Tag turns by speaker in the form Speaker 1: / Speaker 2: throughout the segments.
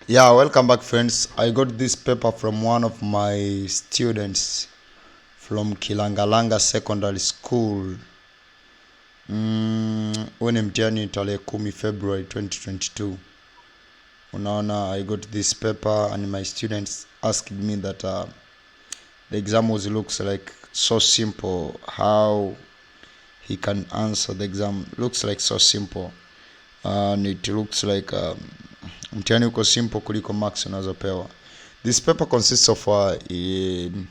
Speaker 1: Yeah, welcome back, friends. I got this paper from one of my students from Kilangalanga Secondary School. When mtihani tarehe 10 February 2022. Unaona, I got this paper and my students asked me that the exam looks like so simple. How he can answer the exam looks like so simple, and it looks like mtihani uko simple kuliko marks unazopewa. This paper consists of 11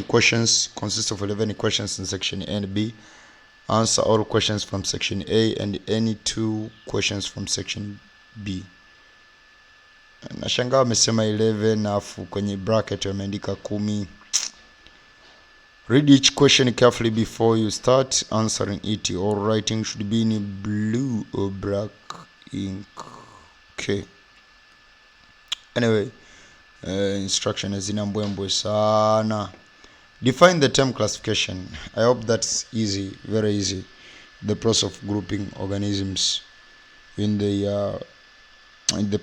Speaker 1: questions, consists of 11 questions in section A and B. Answer all questions from section A and any 2 questions from section B. Nashangaa wamesema 11 afu kwenye bracket wameandika 10. Read each question carefully before you start answering it. All writing should be in blue or black ink. Okay. Anyway, instruction hazina mbwembwe sana. Define the term classification. I hope that's easy, very easy. The process of grouping organisms in the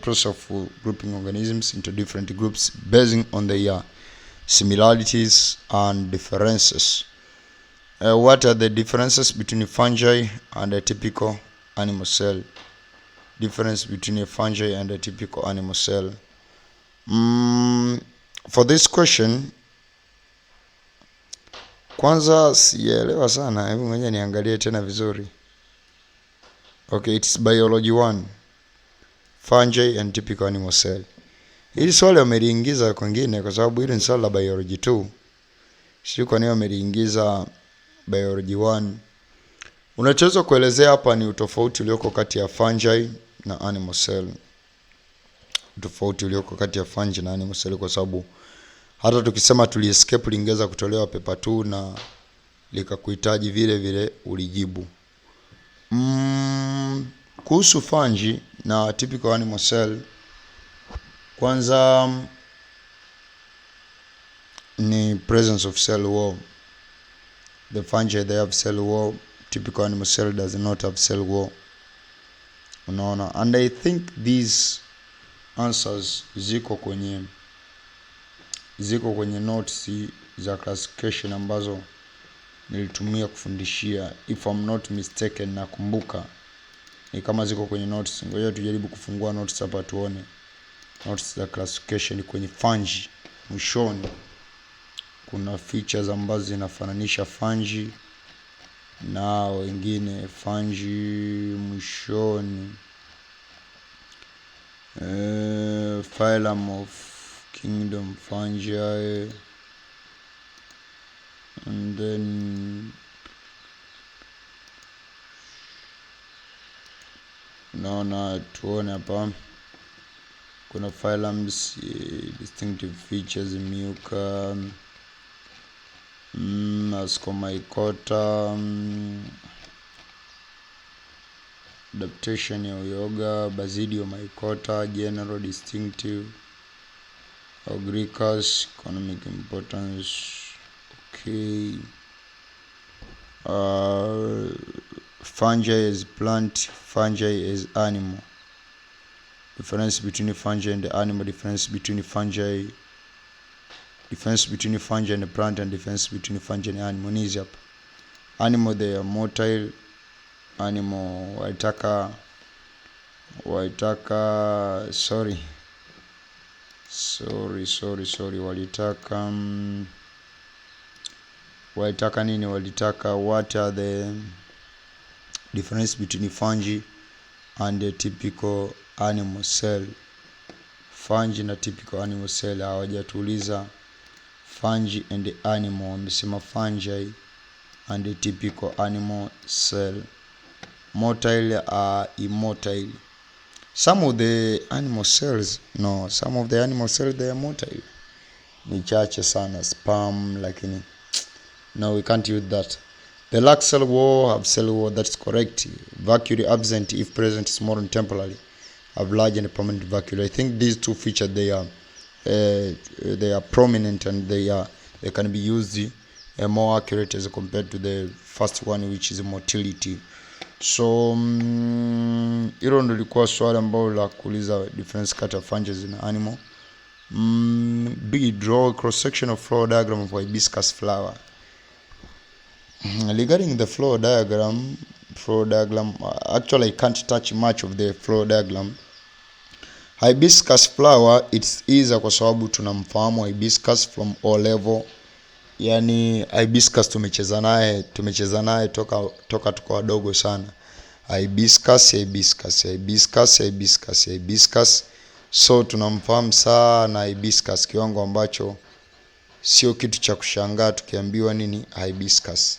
Speaker 1: process of grouping organisms into different groups based on the similarities and differences. What are the differences between a fungi and a typical animal cell? Difference between a fungi and a typical animal cell. For this question, kwanza sielewa sana, hebu ngoja niangalie tena vizuri. Okay, it's biology 1. Fungi and typical animal cell. Hili swali wameliingiza kwingine kwa sababu hili ni swali la biology 2. Sio kwa nini wameliingiza biology 1. Unachoweza kuelezea hapa ni utofauti ulioko kati ya fungi na animal cell. Utofauti ulioko kati ya fungi na animal cell, kwa sababu hata tukisema tuliescape lingeweza kutolewa paper 2 na likakuhitaji vile vile ulijibu. Kuhusu fungi na typical animal cell, kwanza ni presence of cell wall. The fungi they have cell wall, typical animal cell does not have cell wall. Unaona, and I think these answers ziko kwenye notes za classification ambazo nilitumia kufundishia, if I'm not mistaken. Nakumbuka ni kama ziko kwenye notes. Ngoja tujaribu kufungua notes hapa tuone notes za classification kwenye fungi. Mwishoni kuna features ambazo zinafananisha fungi na wengine fungi. Mwishoni phylum of kingdom fungi, and then naona tuone hapa kuna phylums, distinctive features, muca, ascomycota, adaptation ya uyoga, basidiomycota, general distinctive, agricus, economic importance. Okay. Fungi is plant, fungi is animal. Difference between fungi and animal, difference between fungi and plant, and difference between fungi and animal. Ni hapa. Animal they are motile. Animal waitaka sorry walitaka nini? Walitaka what are the difference between fungi and the typical animal cell. Fungi na typical animal cell hawajatuuliza fungi and the animal, wamesema fungi and the typical animal cell. Motile are immotile. Some of the animal cells they are motile. Ni chache sana sperm, lakini no, we can't use that. The lack cell wall, have cell wall, that's correct. Vacuole absent, if present, small and temporary. Have large and permanent vacuole. I think these two features they are prominent, and they can be used more accurate as compared to the first one, which is motility. So hilo ndo lilikuwa swali ambalo la kuuliza difference kati ya fungus na animal. B, draw a cross section of flower diagram of hibiscus flower. Regarding the flower diagram, actually I can't touch much of the flower diagram. Hibiscus flower, it's easier kwa sababu tunamfahamu hibiscus from O level. Yani hibiscus tumecheza naye toka tuko wadogo sana. Hibiscus. So tunamfahamu sana hibiscus, kiwango ambacho sio kitu cha kushangaa tukiambiwa nini hibiscus.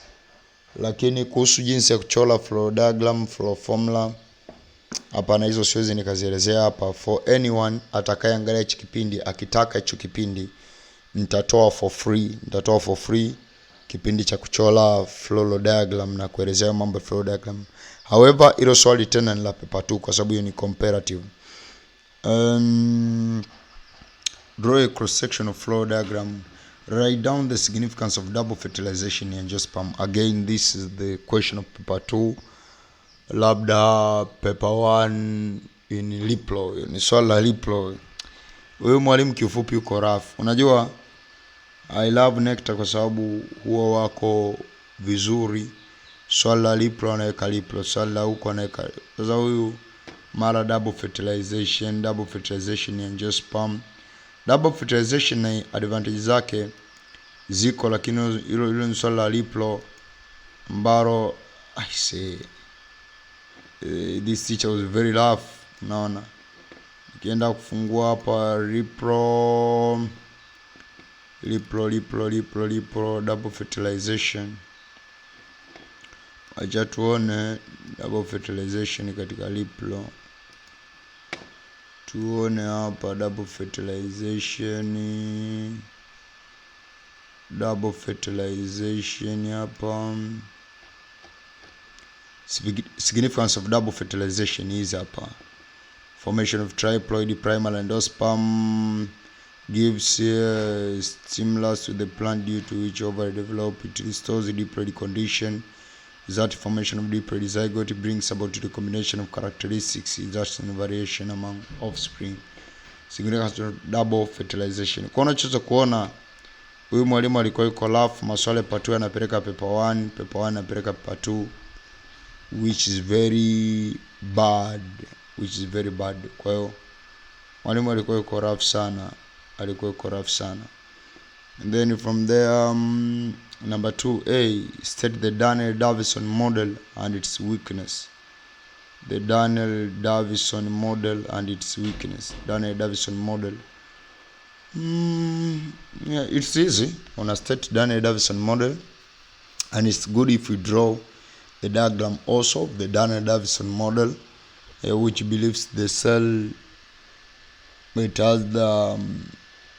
Speaker 1: Lakini kuhusu jinsi ya kuchora flow diagram, flow formula, hapana, hizo siwezi nikazielezea hapa. For anyone atakayeangalia hicho kipindi, akitaka hicho kipindi, nitatoa for free kipindi cha kuchora flow diagram na kuelezea mambo ya flow diagram. However, hilo swali tena ni la paper 2 kwa sababu hiyo ni comparative. Draw a cross section of flow diagram. Write down the significance of double fertilization in angiosperm. Again, this is the question of paper 2. Labda paper 1 in Liplo. Ni swali la Liplo. Wewe mwalimu kiufupi uko rough. Unajua I love nectar kwa sababu huwa wako vizuri. Swali la Liplo anaweka Liplo, swali la huko anaweka. Sasa huyu mara double fertilization in angiosperm. Double fertilization na advantage zake ziko, lakini hilo ni swali la Liplo ambalo I say this teacher was very rough. Unaona, nikienda kufungua hapa Liplo double fertilization, acha tuone double fertilization katika Liplo. Tuone hapa double fertilization hapa. Significance of double fertilization is hapa. Formation of triploid primal endosperm gives stimulus to the plant due to which ovary develop. It restores the diploid condition. That formation of diploid zygote brings about the combination of characteristics results in variation among offspring. Significance of double fertilization. Kwa unachoweza kuona huyu mwalimu alikuwa yuko laugh, maswali part 2 anapeleka paper 1 anapeleka paper 2, which is very bad. Kwa hiyo mwalimu alikuwa yuko rough sana. And then from there, number 2A, state the Daniel-Davison model and its weakness. The Daniel-Davison model and its weakness. Daniel-Davison model. Yeah, it's easy. Una state Daniel-Davison model, and it's good if you draw the diagram also of the Daniel-Davison model, which believes the cell, it has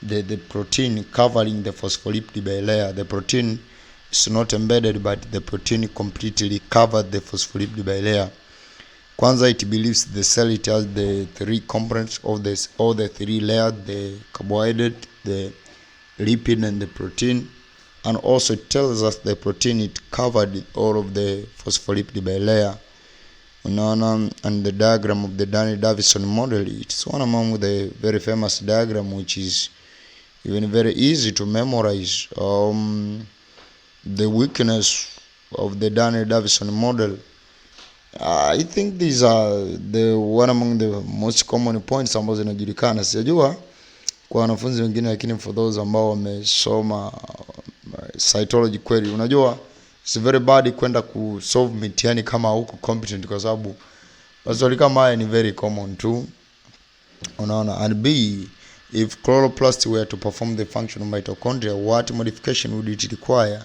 Speaker 1: the protein covering the phospholipid bilayer. The protein is not embedded, but the protein completely covered the phospholipid bilayer. Kwanza, it believes the cell, it has the 3 components of this, all the 3 layers, the carbohydrate, the lipid, and the protein. And also it tells us the protein, it covered all of the phospholipid bilayer. And the diagram of the Daniel-Davison model, it's one among the very famous diagram, which is even very easy to memorize. The weakness of the Daniel-Davison model, I think these are the one among the most common points ambazo zinajulikana. Sijajua kwa wanafunzi wengine, lakini for those ambao wamesoma cytology kweli, unajua it's very bad kwenda kusolve mitihani kama huko competent, kwa sababu maswali kama haya ni very common too. Unaona. And B, if chloroplast were to perform the function of mitochondria, what modification would it require?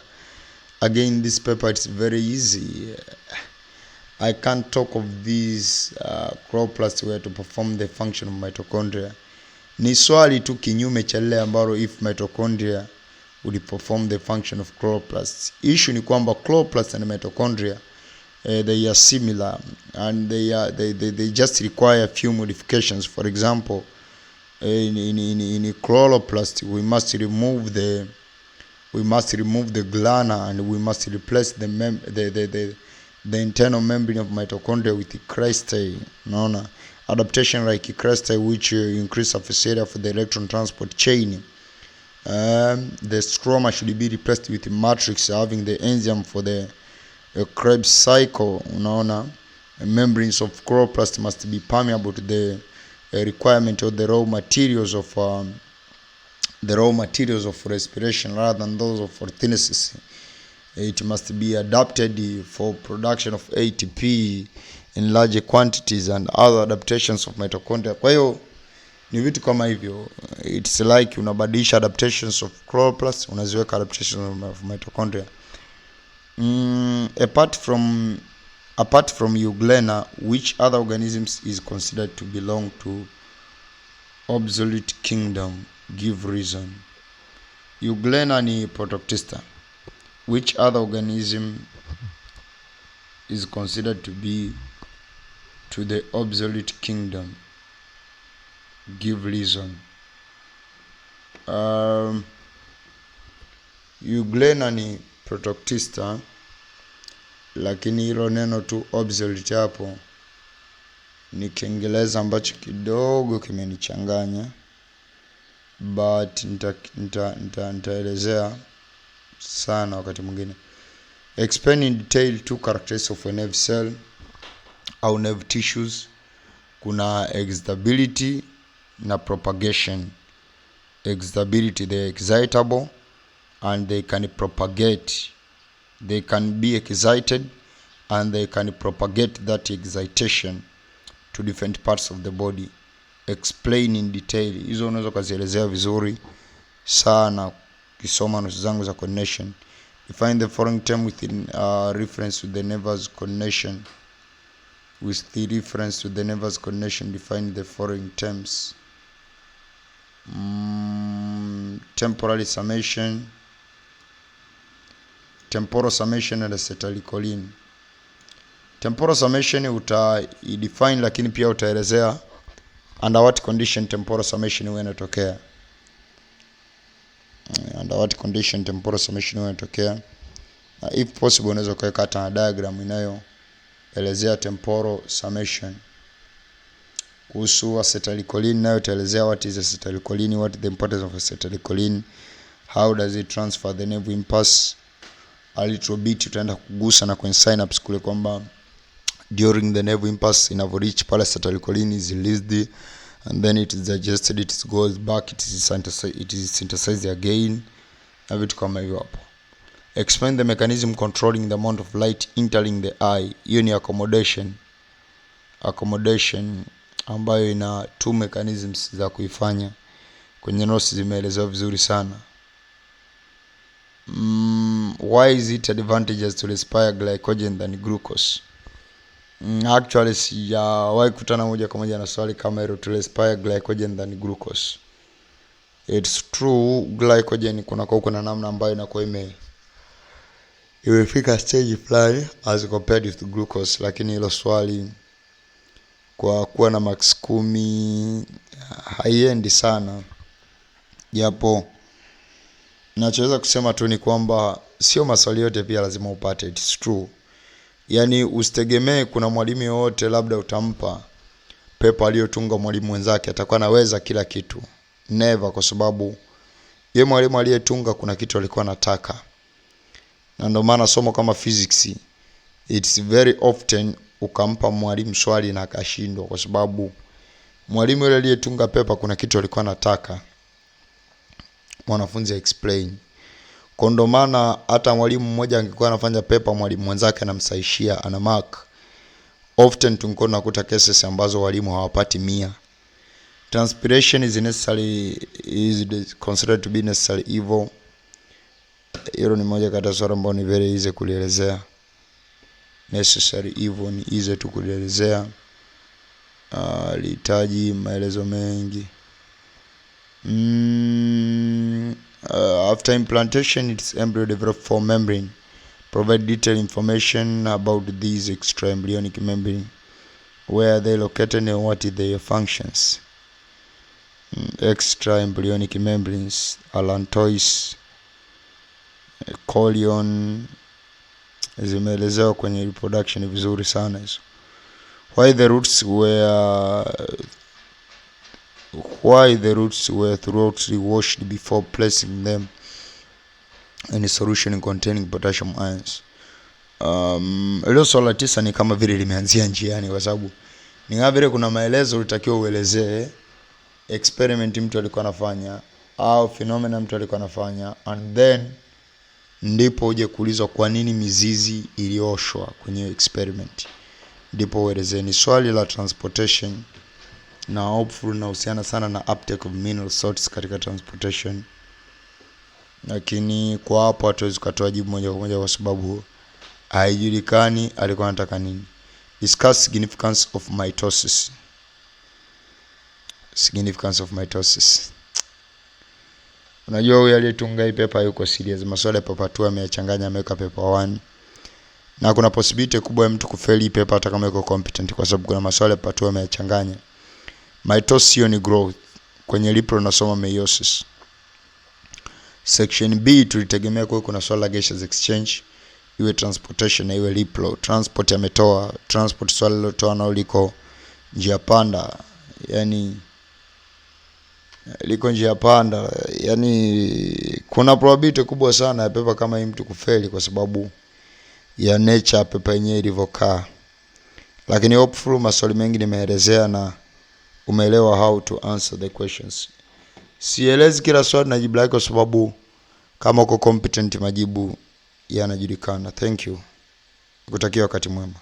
Speaker 1: Again, this paper, it's very easy. I can't talk of these chloroplast were to perform the function of mitochondria. Ni swali tu kinyume cha lile ambalo if mitochondria would perform the function of chloroplast. Issue ni kwamba chloroplast and mitochondria, they are similar, and they just require a few modifications. For example, in chloroplast, we must remove the glanna, and we must replace the the internal membrane of mitochondria with the crestae. Unaona, adaptation like crestae which increase surface area for the electron transport chain. The stroma should be replaced with a matrix having the enzyme for the Krebs cycle. Unaona, membranes of chloroplast must be permeable to the requirement of the raw materials of respiration rather than those of photosynthesis. It must be adapted for production of ATP in large quantities and other adaptations of mitochondria. Kwa hiyo ni vitu kama hivyo. It's like unabadilisha adaptations of chloroplast unaziweka adaptations of mitochondria. Apart from euglena, which other organisms is considered to belong to obsolete kingdom? Give reason. Euglena ni Protoctista. Which other organism is considered to be to the obsolete kingdom? Give reason. Euglena ni Protoctista, lakini hilo neno tu obsolete hapo ni Kiingereza ambacho kidogo kimenichanganya, but nitaelezea sana wakati mwingine. Explain in detail two characteristics of a nerve cell au nerve tissues. Kuna excitability na propagation. Excitability, they are excitable and they can propagate. They can be excited and they can propagate that excitation to different parts of the body. Explain in detail. Hizo unaweza kuzielezea vizuri sana kisoma notes zangu za coordination. Define the following term within reference to the nervous coordination. With the reference to the nervous coordination, define the following terms. Temporal summation and acetylcholine. Temporal summation define, lakini pia utaelezea under what condition temporal summation huwa inatokea. Under what condition temporal summation huwa inatokea. If possible unaweza kuweka hata diagram inayoelezea temporal summation. Kuhusu acetylcholine nayo utaelezea what is acetylcholine, what the importance of acetylcholine, how does it transfer the nerve impulse. A little bit utaenda kugusa na kwenye synapse kule kwamba during the nerve impulse inavyoreach pale acetylcholine is released and then it is digested, it goes back, it is synthesized again na vitu kama hivyo hapo. Explain the mechanism controlling the amount of light entering the eye. Hiyo ni accommodation ambayo ina two mechanisms za kuifanya. Kwenye notes zimeelezewa vizuri sana. Why is it advantageous to respire glycogen than glucose? Actually sijawahi kutana moja kwa moja na swali kama hilo, to respire glycogen than glucose. It's true, glycogen kuna namna ambayo inakuwa imefika stage fulani as compared with glucose, lakini hilo swali kwa kuwa na max 10 haiendi sana. Japo nachoweza kusema tu ni kwamba sio maswali yote pia lazima upate. It's true. Yani usitegemee kuna mwalimu yote labda utampa pepa aliyotunga mwalimu wenzake atakuwa anaweza kila kitu. Never, kwa sababu yeye mwalimu aliyetunga kuna kitu alikuwa anataka. Na ndio maana somo kama physics, it's very often ukampa mwalimu swali na akashindwa, kwa sababu mwalimu yule aliyetunga pepa kuna kitu alikuwa anataka mwanafunzi explain. Kwa ndio maana hata mwalimu mmoja angekuwa anafanya pepa mwalimu mwenzake anamsaishia ana mark, often tungekuwa tunakuta cases ambazo walimu hawapati 100. Transpiration is considered to be necessary evil. Hilo ni moja kati ya swali ambalo ni very easy kulielezea. Necessary evil ni easy tu kulielezea. Lihitaji maelezo mengi. After implantation, its embryo develop form membrane. Provide detailed information about these extra embryonic membrane. Where are they located and what are their functions? Extra embryonic membranes: allantois, chorion, zimeelezewa kwenye reproduction vizuri sana hizo. Why the roots were thoroughly washed before placing them in a solution containing potassium ions. Hilo swala 9 ni kama vile limeanzia njiani, kwa sababu ni kama vile kuna maelezo ulitakiwa uelezee experiment mtu alikuwa anafanya au phenomena mtu alikuwa anafanya, and then ndipo uje kuulizwa kwa nini mizizi ilioshwa kwenye experiment, ndipo uelezee. Ni swali la transportation na hopeful na uhusiana sana na uptake of mineral salts katika transportation, lakini kwa hapo hatuwezi kutoa jibu moja kwa moja kwa sababu haijulikani alikuwa anataka nini. Discuss significance of mitosis. Significance of mitosis. Unajua huyu aliyetunga hii paper yuko serious. Maswala ya paper 2 ameyachanganya, ameweka paper 1. Na kuna possibility kubwa ya mtu kufeli hii paper hata kama yuko competent, kwa sababu kuna maswala ya paper 2 ameyachanganya. Mitosis ni growth. Kwenye lipro nasoma meiosis. Section B tulitegemea kwa kuna swala la gaseous exchange, iwe transportation na iwe lipro. Transport ametoa, transport swala lilotoa nao liko njia panda, yani liko njia panda, yani kuna probability kubwa sana ya pepa kama hii mtu kufeli kwa sababu ya nature pepa yenyewe ilivyokaa. Lakini hopefully maswali mengi nimeelezea na umeelewa how to answer the questions. Sielezi kila swali na jibu lake kwa sababu kama uko competent majibu yanajulikana. Thank you. Nikutakia wakati mwema.